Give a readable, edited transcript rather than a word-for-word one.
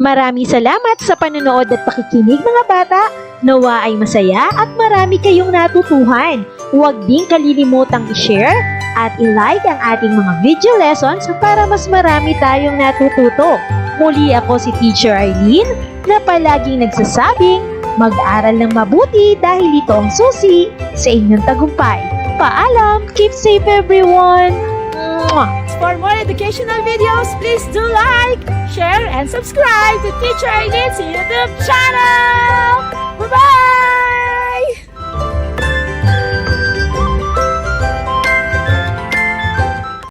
Maraming salamat sa panonood at pakikinig mga bata. Nawa ay masaya at marami kayong natutuhan. Huwag din kalilimutang i-share at i-like ang ating mga video lessons para mas marami tayong natututo. Muli ako si Teacher Arlene na palaging nagsasabing mag-aral ng mabuti dahil ito ang susi sa inyong tagumpay. Paalam! Keep safe everyone! Mwah! For more educational videos, please do like, share, and subscribe to Teacher Arlene's YouTube channel! Bye-bye!